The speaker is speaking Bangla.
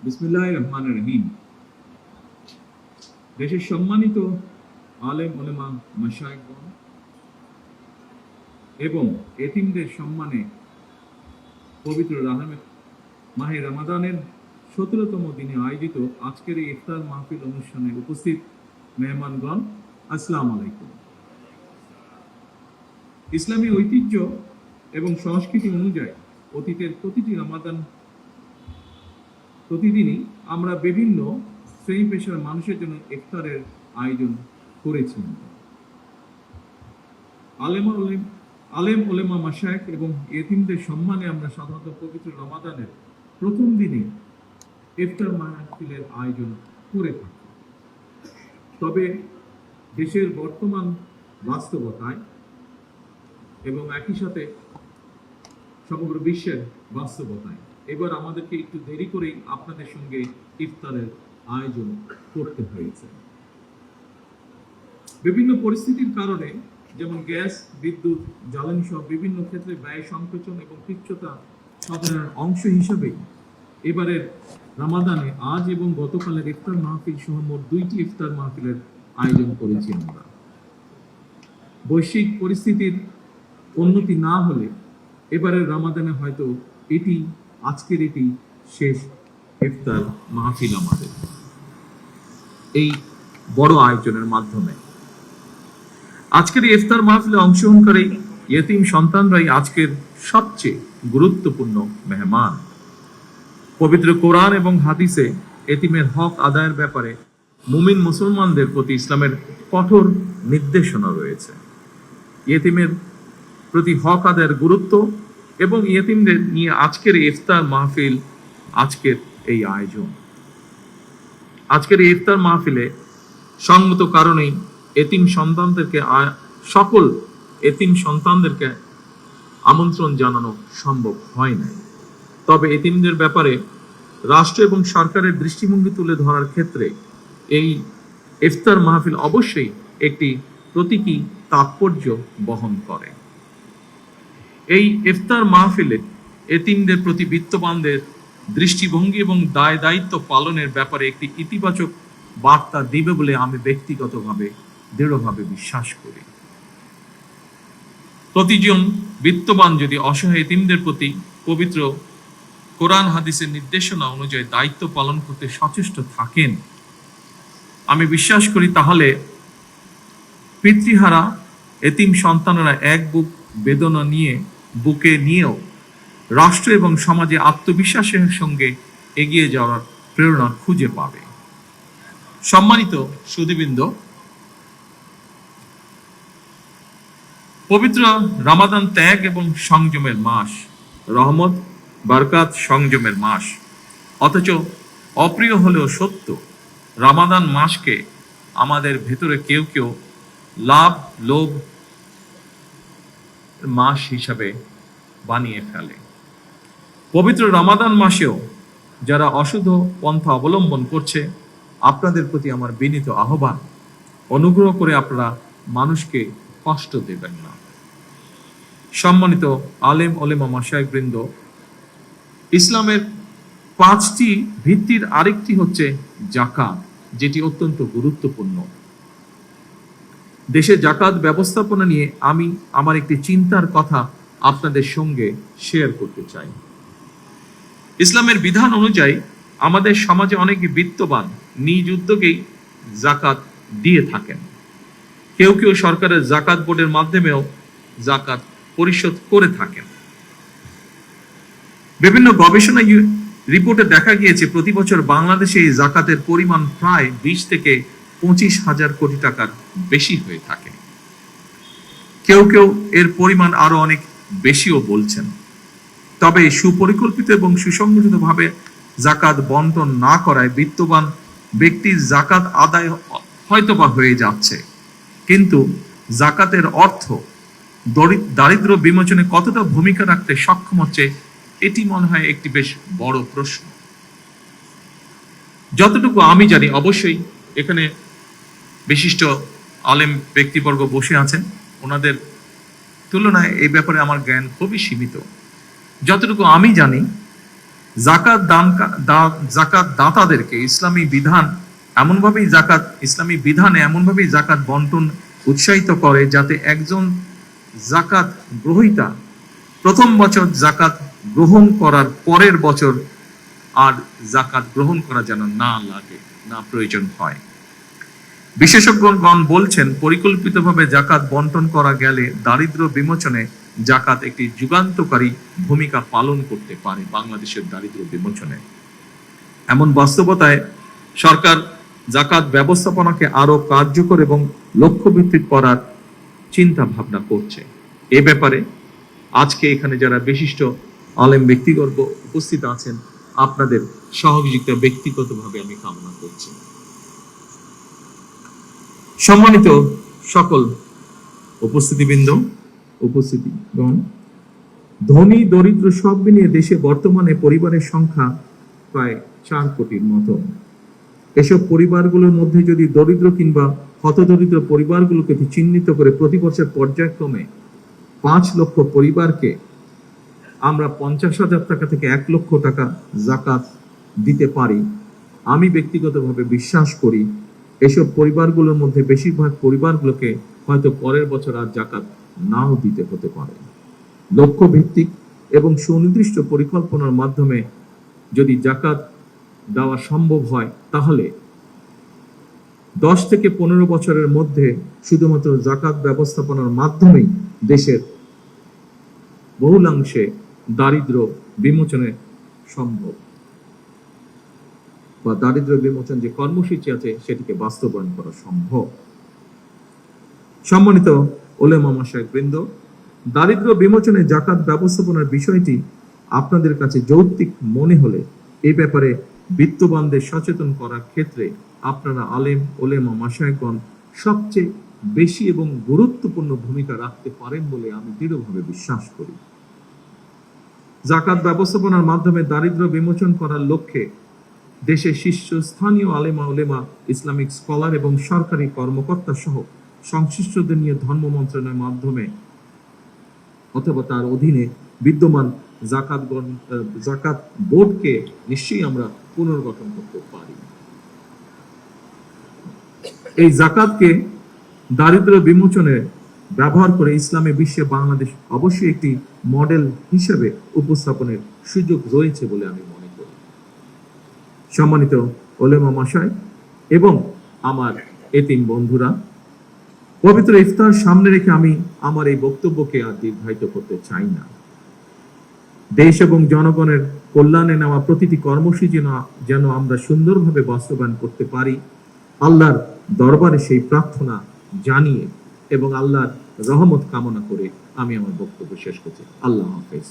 বিসমিল্লাহির রহমানির রহিম। দেশের সম্মানিত আলেম ওলেমা মাশায়েখগণ এবং এতিমদের সম্মানে পবিত্র মাহে রমাদানের ১৭তম দিনে আয়োজিত আজকের এই ইফতার মাহফিল অনুষ্ঠানে উপস্থিত মেহমানগণ, আসসালামু আলাইকুম। ইসলামী ঐতিহ্য এবং সংস্কৃতি অনুযায়ী অতীতের প্রতিদিনই আমরা বিভিন্ন শ্রেণী পেশার মানুষের জন্য ইফতারের আয়োজন করেছি। আলেম ওলেমা মাশায়েখ এবং ইতিমদের সম্মানে আমরা সাধারণত পবিত্র রমাদানের প্রথম দিনে ইফতার মাহফিলের আয়োজন করে থাকি। তবে দেশের বর্তমান বাস্তবতায় এবং একই সাথে সমগ্র বিশ্বের বাস্তবতায় এবার আমাদেরকে একটু দেরি করেই আপনাদের সঙ্গে ইফতারের আয়োজন করতে হয়েছে। বিভিন্ন পরিস্থিতির কারণে, যেমন গ্যাস, বিদ্যুৎ, জ্বালানি সহ বিভিন্ন ক্ষেত্রে ব্যয় সংকোচন এবং তুচ্ছতা সাধনের অংশ হিসেবে এবারের রমাদানে আজ এবং গতকালের ইফতার মাহফিল সহ মোট 2টি ইফতার মাহফিলের আয়োজন করেছি আমরা। বৈশ্বিক পরিস্থিতির উন্নতি না হলে এবারের রমাদানে হয়তো আজকের এটি শেষ ইফতার মাহফিল আমাদের এই বড় আয়োজনের মাধ্যমে। আজকের এই ইফতার মাহফিলে অংশগ্রহণকারী ইয়েতিম সন্তানরাই আজকের সবচেয়ে গুরুত্বপূর্ণ মেহমান। পবিত্র কোরআন এবং হাদিসে এতিমের হক আদায়ের ব্যাপারে মুমিন মুসলমানদের প্রতি ইসলামের কঠোর নির্দেশনা রয়েছে। ইয়েতিমের প্রতি হক আদায়ের গুরুত্ব এবং ইয়েতিমদের নিয়ে আজকের ইফতার মাহফিল, আজকের এই আয়োজন। আজকের এই ইফতার মাহফিলে সঙ্গত কারণেই সকল এতিম সন্তানদেরকে আমন্ত্রণ জানানো সম্ভব হয় না। তবে এতিমদের ব্যাপারে রাষ্ট্র এবং সরকারের দৃষ্টিভঙ্গি তুলে ধরার ক্ষেত্রে এই ইফতার মাহফিল অবশ্যই একটি প্রতীকী তাৎপর্য বহন করে। এই ইফতার মাহফিলে এতিমদের প্রতি বিত্তবানদের দৃষ্টিভঙ্গি এবং দায় দায়িত্ব পালনের ব্যাপারে একটি ইতিবাচক বার্তা দিবে বলে আমি ব্যক্তিগতভাবে দৃঢ়ভাবে বিশ্বাস করি। প্রতিজন বিত্তবান যদি অসহায় এতিমদের প্রতি পবিত্র কোরআন হাদিসের নির্দেশনা অনুযায়ী দায়িত্ব পালন করতে সচেষ্ট থাকেন, আমি বিশ্বাস করি তাহলে পিতৃহারা এতিম সন্তানেরা এক বুক বেদনা বুকে নিয়েও রাষ্ট্র এবং সমাজে আত্মবিশ্বাসের সঙ্গে এগিয়ে যাওয়ার প্রেরণা খুঁজে পাবে। সম্মানিত সুধীবৃন্দ, পবিত্র রমাদান ত্যাগ এবং সংযমের মাস, রহমত, বরকত, সংযমের মাস। অথচ অপ্রিয় হলেও সত্য, রমাদান মাসকে আমাদের ভেতরে কেউ কেউ লোভ মাস হিসাবে বানিয়ে ফেলে। পবিত্র রমাদান মাসেও যারা অশুদ্ধ পন্থা অবলম্বন করছে, আপনাদের প্রতি আমার বিনীত আহ্বান, অনুগ্রহ করে আপনারা মানুষকে কষ্ট দেবেন না। সম্মানিত আলেম ওলেমা মাশায়েখ বৃন্দ, ইসলামের 5টি ভিত্তির আরেকটি হচ্ছে যাকাত, যেটি অত্যন্ত গুরুত্বপূর্ণ। দেশে যাকাত ব্যবস্থাপনা নিয়ে আমি আমার একটি চিন্তার কথা আপনাদের সঙ্গে শেয়ার করতে চাই। ইসলামের বিধান অনুযায়ী আমাদের সমাজে অনেক বিত্তবান নিজ উদ্যোগেই যাকাত দিয়ে থাকেন। কেউ কেউ সরকারের যাকাত বোর্ডের মাধ্যমেও যাকাত পরিশোধ করে থাকেন। বিভিন্ন গবেষণা রিপোর্টে দেখা গিয়েছে প্রতি বছর বাংলাদেশে এই যাকাতের পরিমাণ প্রায় 20 থেকে 25,000 কোটি টাকার বেশি হয়ে থাকে। কেউ কেউ এর পরিমাণ আরো অনেক বেশিও বলছেন। তবে সুপরিকল্পিত এবং সুসংগঠিতভাবে যাকাত বন্টন না করায় বিত্তবান ব্যক্তির যাকাত আদায় হয়তোবা হয়ে যাচ্ছে, কিন্তু যাকাতের অর্থ দারিদ্র বিমোচনে কতটা ভূমিকা রাখতে সক্ষম হচ্ছে, এটি মনে হয় একটি বেশ বড় প্রশ্ন। যতটুকু আমি জানি, অবশ্যই এখানে বিশিষ্ট আলেম ব্যক্তিবর্গ বসে আছেন, ওনাদের তুলনায় এই ব্যাপারে আমার জ্ঞান খুবই সীমিত। যতটুকু আমি জানি, জাকাত দাতাদেরকে ইসলামী বিধানে এমনভাবেই জাকাত বন্টন উৎসাহিত করে যাতে একজন জাকাত গ্রহীতা প্রথম বছর জাকাত গ্রহণ করার পরের বছর আর জাকাত গ্রহণ করা যেন না প্রয়োজন হয়। বিশেষজ্ঞগণ বলছেন, পরিকল্পিতভাবে জাকাত বন্টন করা গেলে দারিদ্র বিমোচনে জাকাত একটি যুগান্তকারী ভূমিকা পালন করতে পারে বাংলাদেশের দারিদ্র বিমোচনে। এমন বাস্তবতায় সরকার জাকাত ব্যবস্থাপনাকে আরো কার্যকর এবং লক্ষ্যভিত্তিক করার চিন্তা ভাবনা করছে। এ ব্যাপারে আজকে এখানে যারা বিশিষ্ট আলেম ব্যক্তিবর্গ উপস্থিত আছেন, আপনাদের সহযোগিতা ব্যক্তিগতভাবে আমি কামনা করছি। সম্মানিত সকল উপস্থিতিগণ, ধনী দরিদ্র সব মিলিয়ে দেশে বর্তমানে পরিবারের সংখ্যা প্রায় 4 কোটির মতো। এসব পরিবারগুলোর মধ্যে যদি দরিদ্র কিংবা হতদরিদ্র পরিবারগুলোকে চিহ্নিত করে প্রতি বছর পর্যায়ক্রমে 5 লক্ষ পরিবারকে আমরা 50,000 টাকা থেকে 1 লক্ষ টাকা জাকাত দিতে পারি, আমি ব্যক্তিগতভাবে বিশ্বাস করি এসব পরিবারগুলোর মধ্যে বেশিরভাগ পরিবারগুলোকে হয়তো পরের বছর আর জাকাত নাও দিতে হতে পারে। লক্ষ্য ভিত্তিক এবং সুনির্দিষ্ট পরিকল্পনার মাধ্যমে যদি জাকাত দেওয়া সম্ভব হয়, তাহলে 10 থেকে 15 বছরের মধ্যে শুধুমাত্র জাকাত ব্যবস্থাপনার মাধ্যমেই দেশের বহুলাংশে দারিদ্র বিমোচনে সম্ভব, বা দারিদ্র বিমোচন যে কর্মসূচি আছে সেটিকে বাস্তবায়ন করা সম্ভব। সম্মানিত ওলেমা মাশায়েখ বৃন্দ, দারিদ্র বিমোচনে জাকাত ব্যবস্থাপনার বিষয়টি আপনাদের কাছে যৌক্তিক মনে হলে এই ব্যাপারে বিত্তবানদের সচেতন করার ক্ষেত্রে আপনারা আলেম ওলেমা মাশায়েখগণ সবচেয়ে বেশি এবং গুরুত্বপূর্ণ ভূমিকা রাখতে পারেন বলে আমি দৃঢ়ভাবে বিশ্বাস করি। জাকাত ব্যবস্থাপনার মাধ্যমে দারিদ্র বিমোচন করার লক্ষ্যে দেশের শীর্ষস্থানীয় আলেমা ওলেমা, ইসলামিক স্কলার এবং সরকারি কর্মকর্তা সহ সংশ্লিষ্টদের নিয়ে ধর্ম মন্ত্রণালয়ের মাধ্যমে অথবা তার অধীনে বিদ্যমান জাকাত বোর্ডকে নিশ্চয়ই আমরা পুনর্গঠন করতে পারি। এই জাকাতকে দারিদ্র বিমোচনে ব্যবহার করে ইসলামী বিশ্বে বাংলাদেশ অবশ্যই একটি মডেল হিসেবে উপস্থাপনের সুযোগ রয়েছে বলে আমি মনে করি। সম্মানিত ওলেমা মাশায়েখ এবং আমার এতিম বন্ধুরা, পবিত্র ইফতার সামনে রেখে আমি আমার এই বক্তব্যকে আর দীর্ঘায়িত করতে চাই না। দেশ এবং জনগণের কল্যাণে নেওয়া প্রতিটি কর্মসূচি যেন আমরা সুন্দরভাবে বাস্তবায়ন করতে পারি, আল্লাহর দরবারে সেই প্রার্থনা জানিয়ে এবং আল্লাহর রহমত কামনা করে আমি আমার বক্তব্য শেষ করছি। আল্লাহ হাফেজ।